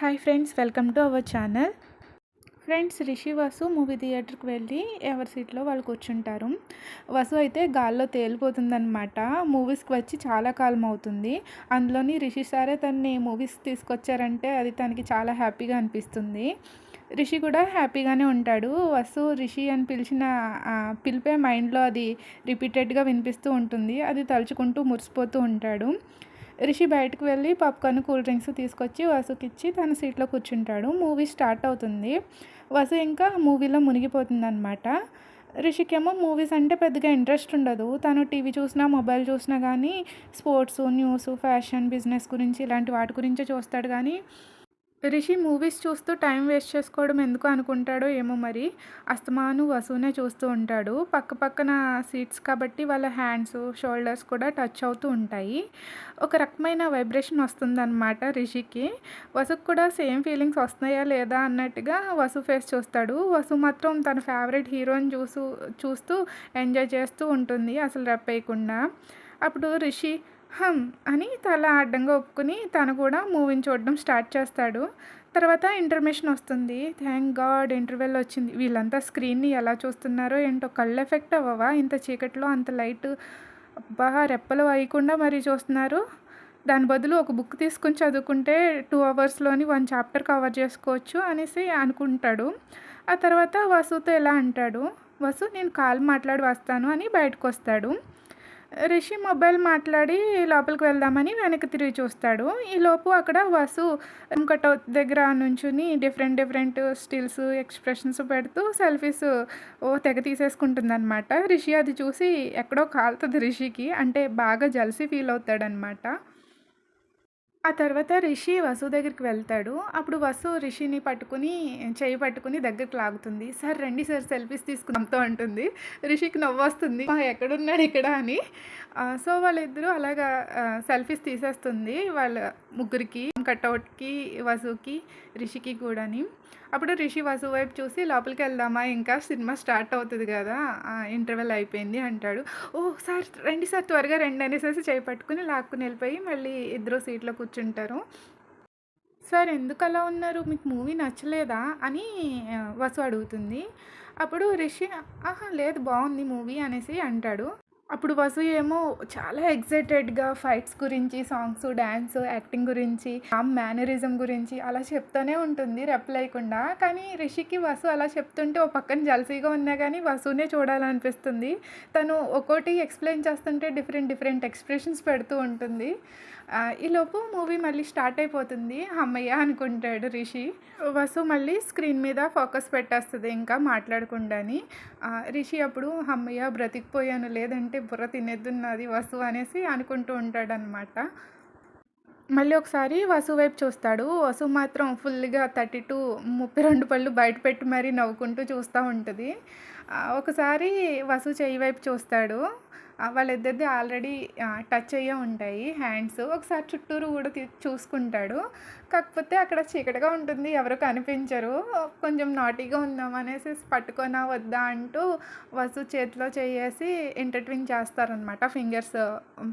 Hi friends, welcome to our channel. Friends, Rishi Vasu movie థియేటర్కి వెళ్ళి ఎవరి సీట్లో వాళ్ళు కూర్చుంటారు. వసు అయితే గాల్లో తేలిపోతుందనమాట. మూవీస్కి వచ్చి చాలా కాలం అవుతుంది. అందులోని రిషి సారే తనని మూవీస్ తీసుకొచ్చారంటే అది తనకి చాలా హ్యాపీగా అనిపిస్తుంది. రిషి కూడా హ్యాపీగానే ఉంటాడు. వసు రిషి అని పిలిచిన పిలిపే మైండ్లో అది రిపీటెడ్గా వినిపిస్తూ ఉంటుంది. అది తలుచుకుంటూ మురిసిపోతూ ఉంటాడు. రిషి బయటకు వెళ్ళి పాప్కార్న్, కూల్ డ్రింక్స్ తీసుకొచ్చి వసుకిచ్చి తన సీట్లో కూర్చుంటాడు. మూవీ స్టార్ట్ అవుతుంది. వసు ఇంకా మూవీలో మునిగిపోతుందన్నమాట. రిషికేమో మూవీస్ అంటే పెద్దగా ఇంట్రెస్ట్ ఉండదు. తను టీవీ చూసినా, మొబైల్ చూసినా కానీ స్పోర్ట్స్, న్యూస్, ఫ్యాషన్, బిజినెస్ గురించి ఇలాంటి వాటి గురించే చూస్తాడు. కానీ రిషి మూవీస్ చూస్తూ టైం వేస్ట్ చేసుకోవడం ఎందుకు అనుకుంటాడో ఏమో మరి. అస్తమాను వసునే చూస్తూ ఉంటాడు. పక్క పక్కన సీట్స్ కాబట్టి వాళ్ళ హ్యాండ్స్, షోల్డర్స్ కూడా టచ్ అవుతూ ఉంటాయి. ఒక రకమైన వైబ్రేషన్ వస్తుందన్నమాట రిషికి. వసుకు కూడా సేమ్ ఫీలింగ్స్ వస్తున్నాయా లేదా అన్నట్టుగా వసు ఫేస్ చూస్తాడు. వసు మాత్రం తన ఫేవరెట్ హీరోని చూస్తూ ఎంజాయ్ చేస్తూ ఉంటుంది, అసలు రెప్పేయకుండా. అప్పుడు రిషి అని తల అడ్డంగా ఒప్పుకుని తను కూడా మూవీని చూడడం స్టార్ట్ చేస్తాడు. తర్వాత ఇంటర్మిషన్ వస్తుంది. థ్యాంక్ గాడ్ ఇంటర్వెల్ వచ్చింది. వీళ్ళంతా స్క్రీన్ని ఎలా చూస్తున్నారో ఏంటో, కళ్ళు ఎఫెక్ట్ అవ్వవా ఇంత చీకట్లో అంత లైట్? అబ్బా, రెప్పలు వేయకుండా మరీ చూస్తున్నారు. దాని బదులు ఒక బుక్ తీసుకుని చదువుకుంటే 2 అవర్స్లోని 1 చాప్టర్ కవర్ చేసుకోవచ్చు అనేసి అనుకుంటాడు. ఆ తర్వాత వసుతో ఎలా అంటాడు, వసు నేను కాల్ మాట్లాడి వస్తాను అని బయటకు వస్తాడు. రిషి మొబైల్ మాట్లాడి లోపలికి వెళ్దామని వెనక్కి తిరిగి చూస్తాడు. ఈలోపు అక్కడ వసు కటౌట్ దగ్గర నుంచుని డిఫరెంట్ స్టిల్స్, ఎక్స్ప్రెషన్స్ పెడుతూ సెల్ఫీస్ తెగ తీసేసుకుంటుందన్నమాట. రిషి అది చూసి ఎక్కడో కాలుతుంది రిషికి, అంటే బాగా జల్సీ ఫీల్ అవుతాడనమాట. ఆ తర్వాత రిషి వసు దగ్గరికి వెళ్తాడు. అప్పుడు వసు రిషిని చెయ్యి పట్టుకుని దగ్గరికి లాగుతుంది. సార్ రండి సార్, సెల్ఫీస్ తీసుకుందాంతో అంటుంది. రిషికి నవ్వొస్తుంది, ఎక్కడున్నాడు ఇక్కడ అని. సో వాళ్ళిద్దరూ అలాగా సెల్ఫీస్ తీసేస్తుంది, వాళ్ళ ముగ్గురికి, కట్అవుట్కి, వసుకి, రిషికి కూడాని. అప్పుడు రిషి వసు వైపు చూసి లోపలికి వెళ్దామా, ఇంకా సినిమా స్టార్ట్ అవుతుంది కదా, ఇంటర్వెల్ అయిపోయింది అంటాడు. ఓ సార్ రండి సార్, త్వరగా రండి అనేసి చేయి పట్టుకుని లాక్కుని వెళ్ళిపోయి మళ్ళీ ఇద్దరు సీట్లో కూర్చుంటారు. సార్ ఎందుకు అలా ఉన్నారు, మీకు మూవీ నచ్చలేదా అని వసు అడుగుతుంది. అప్పుడు రిషి ఆహా లేదు బాగుంది మూవీ అనేసి అంటాడు. అప్పుడు వసు ఏమో చాలా ఎక్సైటెడ్గా ఫైట్స్ గురించి, సాంగ్స్, డ్యాన్స్, యాక్టింగ్ గురించి, మేనరిజం గురించి అలా చెప్తూనే ఉంటుంది రెప్పలేయకుండా. కానీ రిషికి వసు అలా చెప్తుంటే ఓ పక్కన జల్సీగా ఉన్నా కానీ వసునే చూడాలనిపిస్తుంది. తను ఒక్కోటి ఎక్స్ప్లెయిన్ చేస్తుంటే డిఫరెంట్ ఎక్స్ప్రెషన్స్ పెడుతూ ఉంటుంది. ఈలోపు మూవీ మళ్ళీ స్టార్ట్ అయిపోతుంది. అమ్మయ్య అనుకుంటాడు రిషి. వసు మళ్ళీ స్క్రీన్ మీద ఫోకస్ పెట్టేస్తుంది ఇంకా మాట్లాడకుండాని. రిషి అప్పుడు అమ్మయ్య బ్రతికిపోయాను, లేదంటే బుర్ర తినేద్దున్నది వసు అనేసి అనుకుంటూ ఉంటాడనమాట. మళ్ళీ ఒకసారి వసు వైపు చూస్తాడు. వసు మాత్రం ఫుల్గా 32 పళ్ళు బయట పెట్టి మరీ నవ్వుకుంటూ చూస్తూ ఉంటుంది. ఒకసారి వసు చెయ్యి వైపు చూస్తాడు. వాళ్ళిద్దరిది ఆల్రెడీ టచ్ అయ్యే ఉంటాయి హ్యాండ్స్. ఒకసారి చుట్టూరు కూడా చూసుకుంటాడు. కాకపోతే అక్కడ చీకటిగా ఉంటుంది, ఎవరు కనిపించరు. కొంచెం నాటీగా ఉందాం అనేసి పట్టుకొనా వద్దా అంటూ వసు చేతిలో చేసి ఇంటర్ట్విన్ చేస్తారనమాట. ఫింగర్స్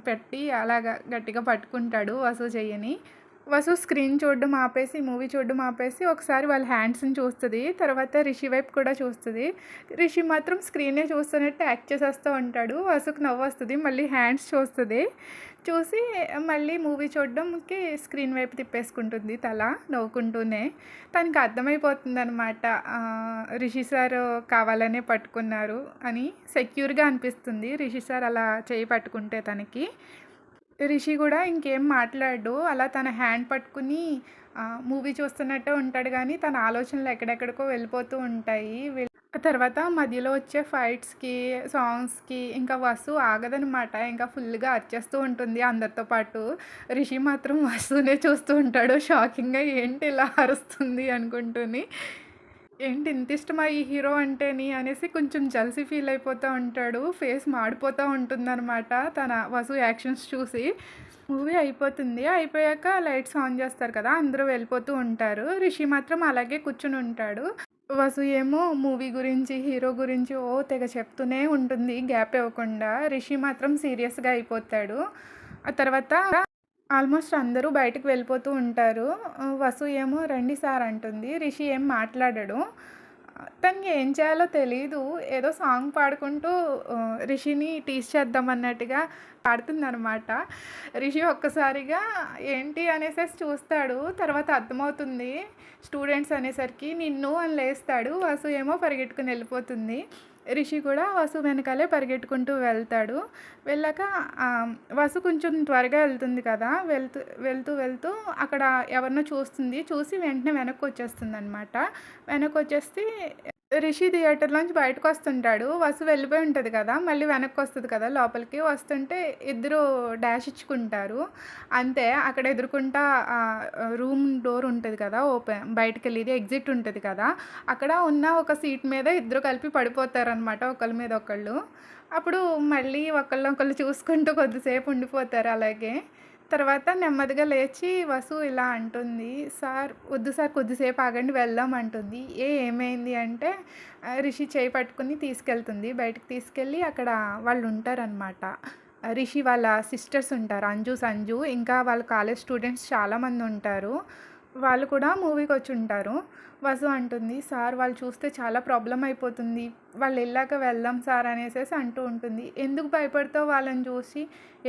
పెట్టి అలాగా గట్టిగా పట్టుకుంటాడు వసు చెయ్యని. వసు స్క్రీన్ చూడడం ఆపేసి, మూవీ చూడడం ఆపేసి ఒకసారి వాళ్ళ హ్యాండ్స్ని చూస్తుంది. తర్వాత రిషి వైపు కూడా చూస్తుంది. రిషి మాత్రం స్క్రీనే చూస్తున్నట్టు యాక్ట్ చేసేస్తూ ఉంటాడు. వసుకు నవ్వు వస్తుంది, మళ్ళీ హ్యాండ్స్ చూసి మళ్ళీ మూవీ చూడడంకి స్క్రీన్ వైపు తిప్పేసుకుంటుంది తల నవ్వుకుంటూనే. తనకి అర్థమైపోతుంది అనమాట, రిషి సార్ కావాలనే పట్టుకున్నారు అని. సెక్యూర్గా అనిపిస్తుంది రిషి సార్ అలా చేయి పట్టుకుంటే తనకి. రిషి కూడా ఇంకేం మాట్లాడు, అలా తన హ్యాండ్ పట్టుకుని మూవీ చూస్తున్నట్టే ఉంటాడు. కానీ తన ఆలోచనలు ఎక్కడెక్కడికో వెళ్ళిపోతూ ఉంటాయి. తర్వాత మధ్యలో వచ్చే ఫైట్స్కి, సాంగ్స్కి ఇంకా వసు ఆగదనమాట. ఇంకా ఫుల్గా అరిచేస్తూ ఉంటుంది అందరితో పాటు. రిషి మాత్రం వసునే చూస్తూ ఉంటాడు షాకింగ్గా, ఏంటి ఇలా అరుస్తుంది అనుకుంటూని. ఏంటి ఇంత ఇష్టమా ఈ హీరో అంటేని అనేసి కొంచెం జల్సీ ఫీల్ అయిపోతూ ఉంటాడు. ఫేస్ మాడిపోతూ ఉంటుందన్నమాట తన వసు యాక్షన్స్ చూసి. మూవీ అయిపోతుంది. అయిపోయాక లైట్స్ ఆన్ చేస్తారు కదా, అందరూ వెళ్ళిపోతూ ఉంటారు. రిషి మాత్రం అలాగే కూర్చుని ఉంటాడు. వసు ఏమో మూవీ గురించి, హీరో గురించి తెగ చెప్తూనే ఉంటుంది గ్యాప్ ఇవ్వకుండా. రిషి మాత్రం సీరియస్గా అయిపోతాడు. ఆ తర్వాత ఆల్మోస్ట్ అందరూ బయటికి వెళ్ళిపోతూ ఉంటారు. వసు ఏమో రండి సార్ అంటుంది. రిషి ఏం మాట్లాడడు. తనకి ఏం చేయాలో తెలీదు. ఏదో సాంగ్ పాడుకుంటూ రిషిని టీజ్ చేద్దామన్నట్టుగా పాడుతుందనమాట. రిషి ఒక్కసారిగా ఏంటి అనేసేసి చూస్తాడు. తర్వాత అర్థమవుతుంది స్టూడెంట్స్ అనేసరికి నిన్ను అని లేస్తాడు. వసు ఏమో పరిగెట్టుకుని వెళ్ళిపోతుంది. రిషి కూడా వసు వెనకాలే పరిగెట్టుకుంటూ వెళ్తాడు. వెళ్ళాక వసు కొంచెం త్వరగా వెళ్తుంది కదా! వెళ్తూ వెళ్తూ వెళ్తూ అక్కడ ఎవరినో చూస్తుంది. చూసి వెంటనే వెనక్కొచ్చేస్తుందనమాట. వెనక్కొచ్చేసి రిషి థియేటర్‌లోంచి బయటకొస్తుంటాడు. వసు వెళ్ళిపోయి ఉంటది కదా! మళ్ళీ వెనక్కొస్తది కదా! లోపలికి వస్తుంటే ఇద్దరు డాష్ ఇచ్చుకుంటారు. అంతే అక్కడ ఎదురుగుంటా రూమ్ డోర్ ఉంటది కదా! బయటికెళ్ళేది ఎగ్జిట్ ఉంటది కదా! అక్కడ ఉన్న ఒక సీట్ మీద ఇద్దరు కలిపి పడిపోతారనమాట ఒకళ్ళ మీద ఒకళ్ళు. అప్పుడు మళ్ళీ ఒకళ్ళనొకళ్ళు చూసుకుంటూ కొద్దిసేపు ఉండిపోతారు అలాగే. తర్వాత నెమ్మదిగా లేచి వసు ఇలా అంటుంది, "సార్ వద్దు సార్ కొద్దిసేపు ఆగండి వెళ్దాం" అంటుంది. ఏమైంది అంటే రిషి చేయి పట్టుకుని తీసుకెళ్తుంది. బయటికి తీసుకెళ్ళి అక్కడ వాళ్ళుంటారనమాట. రిషి వాళ్ళ సిస్టర్స్ ఉంటారు. అంజు, సంజు ఇంకా వాళ్ళ కాలేజ్ స్టూడెంట్స్ చాలామంది ఉంటారు. వాళ్ళు కూడా మూవీకొచ్చుంటారు. వసు అంటుంది, "సార్ వాళ్ళు చూస్తే చాలా ప్రాబ్లమ్ అయిపోతుంది. వాళ్ళెళ్ళాక వెళ్దాం సార్" అనేసేసి అంటూ ఉంటుంది. "ఎందుకు భయపడతావు వాళ్ళని చూసి?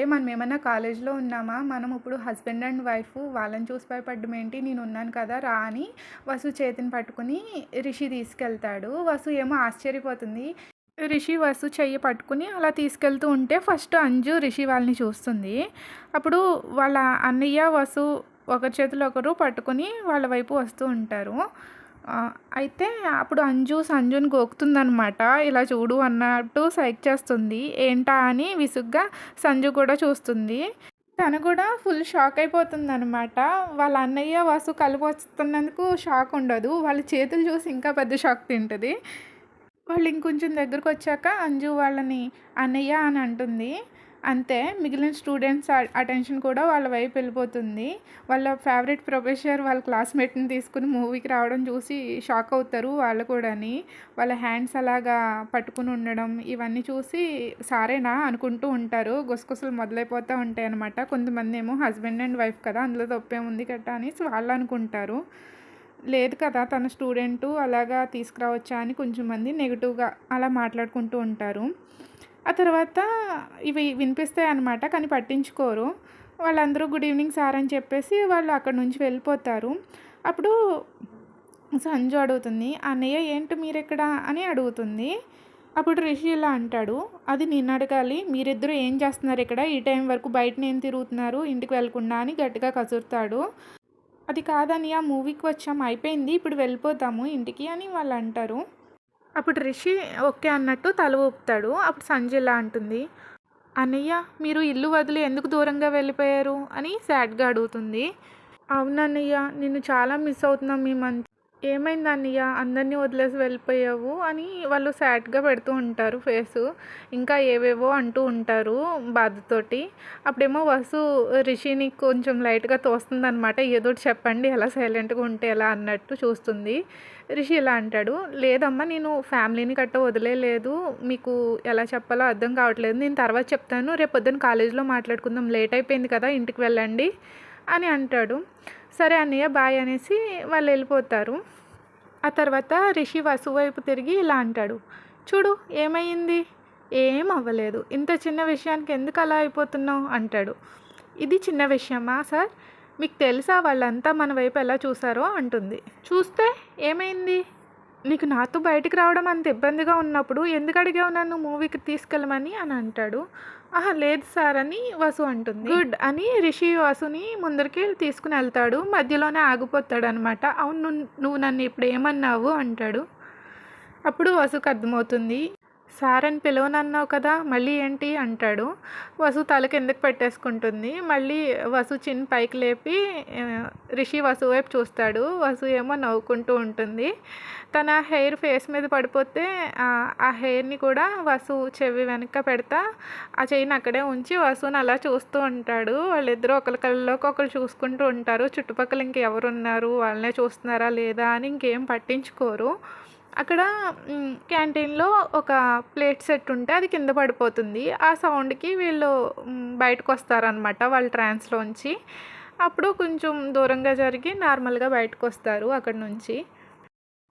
మనం ఏమన్నా కాలేజ్‌లో ఉన్నామా? మనం ఇప్పుడు హస్బెండ్ అండ్ వైఫ్ వాళ్ళని చూసి భయపడడం ఏంటి? నేనున్నాను కదా రా" అని వసు చేతిని పట్టుకుని రిషి తీసుకెళ్తాడు. వసు ఏమో ఆశ్చర్యపోతుంది. రిషి వసు చెయ్యి పట్టుకుని అలా తీసుకెళ్తూ ఉంటే ఫస్ట్ అంజు రిషి వాళ్ళని చూస్తుంది. అప్పుడు వాళ్ళ అన్నయ్య, వసు ఒకరి చేతిలో ఒకరు పట్టుకొని వాళ్ళ వైపు వస్తూ ఉంటారు. అయితే అప్పుడు అంజు సంజుని గోకుతుందనమాట. ఇలా చూడు అన్నట్టు సైగ చేస్తుంది. ఏంటా అని విసుగ్గా సంజు కూడా చూస్తుంది. తను కూడా ఫుల్ షాక్ అయిపోతుందనమాట. వాళ్ళ అన్నయ్య, వసు కలిపి వస్తున్నందుకు షాక్ ఉండదు. వాళ్ళ చేతులు చూసి ఇంకా పెద్ద షాక్ తింటది. వాళ్ళు ఇంకొంచెం దగ్గరకొచ్చాక అంజు వాళ్ళని అన్నయ్య అని అంటుంది. అంతే మిగిలిన స్టూడెంట్స్ అటెన్షన్ కూడా వాళ్ళ వైపు వెళ్ళిపోతుంది. వాళ్ళ ఫేవరెట్ ప్రొఫెసర్ వాళ్ళ క్లాస్‌మేట్‌ని తీసుకొని మూవీకి రావడం చూసి షాక్ అవుతారు వాళ్ళు కూడాని. వాళ్ళ హ్యాండ్స్ అలాగా పట్టుకుని ఉండడం ఇవన్నీ చూసి సారేనా అనుకుంటూ ఉంటారు. గుసగుసలు మొదలైపోతూ ఉంటాయన్నమాట. కొంతమందేమో హస్బెండ్ అండ్ వైఫ్ కదా! అందులో తప్పేముంది గట్టా అనేసి వాళ్ళు అనుకుంటారు. లేదు కదా తన స్టూడెంటు అలాగా తీసుకురావచ్చా అని కొంచెం మంది నెగెటివ్‌గా అలా మాట్లాడుకుంటూ ఉంటారు. ఆ తర్వాత ఇవి వినిపిస్తాయన్నమాట. కానీ పట్టించుకోరు. వాళ్ళందరూ గుడ్ ఈవినింగ్ సార్ అని చెప్పేసి వాళ్ళు అక్కడి నుంచి వెళ్ళిపోతారు. అప్పుడు సంజు అడుగుతుంది, "అన్నయ్య ఏంటి మీరిక్కడ" అని అడుగుతుంది. అప్పుడు రిషి ఇలా అంటాడు, "అది నిన్ను అడగాలి. మీరిద్దరూ ఏం చేస్తున్నారు ఇక్కడ? ఈ టైం వరకు బయటనేం తిరుగుతున్నారు ఇంటికి వెళ్ళకుండా" అని గట్టిగా కసురుతాడు. "అది కాదన్నయ్య మూవీకి వచ్చాము అయిపోయింది. ఇప్పుడు వెళ్ళిపోతాము ఇంటికి" అని వాళ్ళు అంటారు. అప్పుడు రిషి ఓకే అన్నట్టు తల ఊపుతాడు. అప్పుడు సంజు ఇలా అంటుంది, "అన్నయ్య మీరు ఇల్లు వదిలి ఎందుకు దూరంగా వెళ్ళిపోయారు" అని సాడ్‌గా అడుగుతుంది. "అవునన్నయ్య నిన్ను చాలా మిస్ అవుతున్నాం మేమంతా." "ఏమైంది అన్నయ్య అందరినీ వదిలేసి వెళ్ళిపోయావు" అని వాళ్ళు సాడ్‌గా పెడుతూ ఉంటారు ఫేసు. ఇంకా ఏవేవో అంటూ ఉంటారు బాధతోటి. అప్పుడేమో వసు రిషిని కొంచెం లైట్‌గా తోస్తుందనమాట. "ఏదోటి చెప్పండి ఎలా సైలెంట్‌గా ఉంటే ఎలా" అన్నట్టు చూస్తుంది. రిషి ఇలా అంటాడు, "లేదమ్మా నేను ఫ్యామిలీని గట్టా వదిలేయలేదు. మీకు ఎలా చెప్పాలో అర్థం కావట్లేదు. నేను తర్వాత చెప్తాను. రేపొద్దున కాలేజీలో మాట్లాడుకుందాం. లేట్ అయిపోయింది కదా ఇంటికి వెళ్ళండి" అని అంటాడు. సరే అన్నయ్య బాయ్ అనేసి వాళ్ళు వెళ్ళిపోతారు. ఆ తర్వాత రిషి వసు వైపు తిరిగి ఇలా అంటాడు, "చూడు ఏమయ్యింది?" "ఏం అవ్వలేదు. ఇంత చిన్న విషయానికి ఎందుకు అలా అయిపోతున్నావు" అంటాడు. "ఇది చిన్న విషయమా సార్? మీకు తెలుసా వాళ్ళంతా మన వైపు ఎలా చూసారో" అంటుంది. "చూస్తే ఏమైంది? నీకు నాతో బయటికి రావడం అంత ఇబ్బందిగా ఉన్నప్పుడు ఎందుకు అడిగావు నన్ను మూవీకి తీసుకెళ్ళమని" అని అంటాడు. "ఆహా లేదు సార్" అని వసు అంటుంది. "గుడ్" అని రిషి వసుని ముందరికి తీసుకుని వెళ్తాడు. మధ్యలోనే ఆగిపోతాడనమాట. "అవును నువ్వు నన్ను ఇప్పుడు ఏమన్నావు" అంటాడు. అప్పుడు వసుకు అర్థమవుతుంది. "సార్ అని పిలవనన్నావు కదా మళ్ళీ ఏంటి" అంటాడు. వసు తల కిందకి పెట్టేసుకుంటుంది. మళ్ళీ వసు చిన్ పైకి లేపి రిషి వసు వైపు చూస్తాడు. వసు ఏమో నవ్వుకుంటూ ఉంటుంది. తన హెయిర్ ఫేస్ మీద పడిపోతే ఆ హెయిర్ని కూడా వసు చెవి వెనక పెడతా ఆ చెయ్యిని అక్కడే ఉంచి వసుని అలా చూస్తూ ఉంటాడు. వాళ్ళిద్దరూ ఒకరి కళ్ళలోకి ఒకరు చూసుకుంటూ ఉంటారు. చుట్టుపక్కల ఇంకెవరున్నారు వాళ్ళనే చూస్తున్నారా లేదా అని ఇంకేం పట్టించుకోరు. అక్కడ క్యాంటీన్‌లో ఒక ప్లేట్ సెట్ ఉంటే అది కింద పడిపోతుంది. ఆ సౌండ్‌కి వీళ్ళు బయటకొస్తారనమాట వాళ్ళ ట్రాన్స్‌లోంచి. అప్పుడు కొంచెం దూరంగా జరిగి నార్మల్‌గా బయటకొస్తారు అక్కడి నుంచి.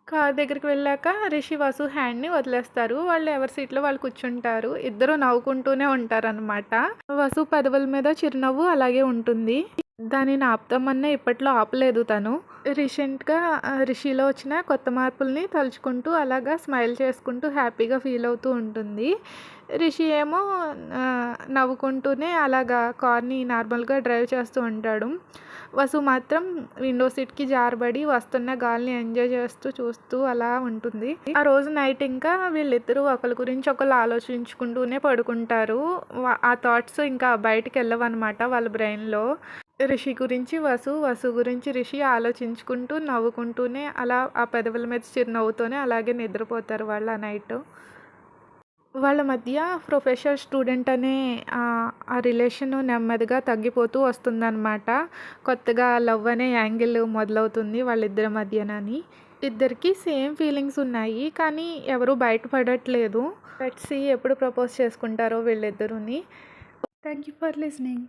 కారు దగ్గరికి వెళ్ళాక రిషి, వసు హ్యాండ్‌ని వదిలేస్తారు. వాళ్ళు ఎవరి సీట్‌లో వాళ్ళు కూర్చుంటారు. ఇద్దరు నవ్వుకుంటూనే ఉంటారనమాట. వసు పెదవుల మీద చిరునవ్వు అలాగే ఉంటుంది. దానిని ఆపుదామన్నా ఇప్పట్లో ఆపలేదు తను. రీసెంట్‌గా రిషిలో వచ్చిన కొత్త మార్పుల్ని తలుచుకుంటూ అలాగా స్మైల్ చేసుకుంటూ హ్యాపీగా ఫీల్ అవుతూ ఉంటుంది. రిషి ఏమో నవ్వుకుంటూనే అలాగా కార్‌ని నార్మల్‌గా డ్రైవ్ చేస్తూ ఉంటాడు. వసు మాత్రం విండో సీట్‌కి జారబడి వస్తున్న గాలిని ఎంజాయ్ చేస్తూ చూస్తూ అలా ఉంటుంది. ఆ రోజు నైట్ ఇంకా వీళ్ళిద్దరూ ఒకళ్ళ గురించి ఒకళ్ళు ఆలోచించుకుంటూనే పడుకుంటారు. ఆ థాట్స్ ఇంకా బయటికెళ్ళవనమాట వాళ్ళ బ్రెయిన్‌లో. రిషి గురించి వసు, వసు గురించి రిషి ఆలోచించుకుంటూ, నవ్వుకుంటూనే అలా ఆ పెదవుల మీద చిరునవ్వుతోనే అలాగే నిద్రపోతారు వాళ్ళు ఆ నైటు. వాళ్ళ మధ్య ప్రొఫెసర్, స్టూడెంట్ అనే ఆ రిలేషన్ నెమ్మదిగా తగ్గిపోతూ వస్తుందనమాట. కొత్తగా లవ్ అనే యాంగిల్ మొదలవుతుంది వాళ్ళిద్దరి మధ్యనని. ఇద్దరికీ సేమ్ ఫీలింగ్స్ ఉన్నాయి. కానీ ఎవరు బయటపడట్లేదు. లెట్స్ సీ ఎప్పుడు ప్రపోజ్ చేసుకుంటారో వీళ్ళిద్దరూని. Thank you for listening.